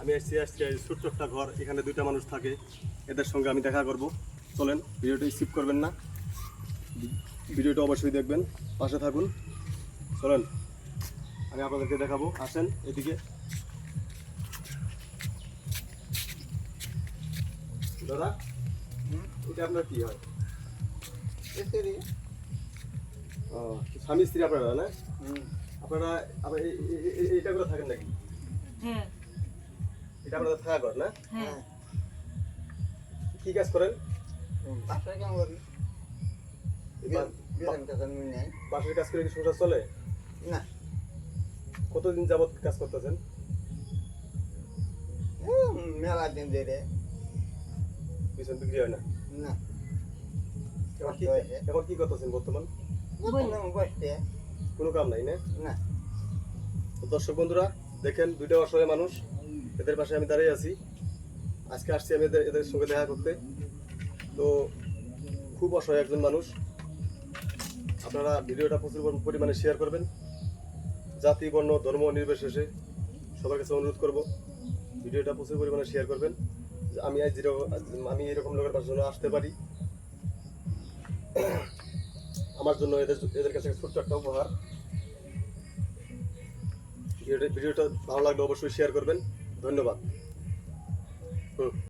আমি আসছি এই ছোট্ট একটা ঘর, এখানে দুইটা মানুষ থাকে, এদের সঙ্গে আমি দেখা করব। চলেন, ভিডিওটা স্কিপ করবেন না, ভিডিওটা অবশ্যই দেখবেন, পাশে থাকুন। চলেন আমি আপনাদেরকে দেখাবো, আসেন এদিকে। দাদা, এটা আপনার কি হয়? ও, স্বামী স্ত্রী আপনারা না? আপনারা এইটা করে থাকেন নাকি? হ্যাঁ। এটা আপনাদের থাকা ঘর না? হ্যাঁ। কি কাজ করেন? বাসায় কাম করি বেতন টেতন নেই বাসার কাজ করে কি সংসার চলে? না কতদিন যাবত কাজ করতেছেন? মেলা দিন ধরে পিছন বিক্রি হয় না? না এখন কি করতেছেন বর্তমান? বসতে কোনো কাম নাই না? না তো দর্শক বন্ধুরা, দেখেন দুইটা অসহায় মানুষ, এদের পাশে আমি দাঁড়িয়ে আছি। আজকে আসছি আমি এদের সঙ্গে দেখা করতে। তো খুব অসহায় একজন মানুষ। আপনারা ভিডিওটা প্রচুর পরিমাণে শেয়ার করবেন, জাতি বর্ণ ধর্ম নির্বিশেষে সবার কাছে অনুরোধ করব, ভিডিওটা প্রচুর পরিমাণে শেয়ার করবেন। আমি এরকম লোকের পাশে যেন আসতে পারি। আমার জন্য এদের কাছে ছোট্ট একটা উপহার। ভিডিওটা ভালো লাগলে অবশ্যই শেয়ার করবেন। ধন্যবাদ।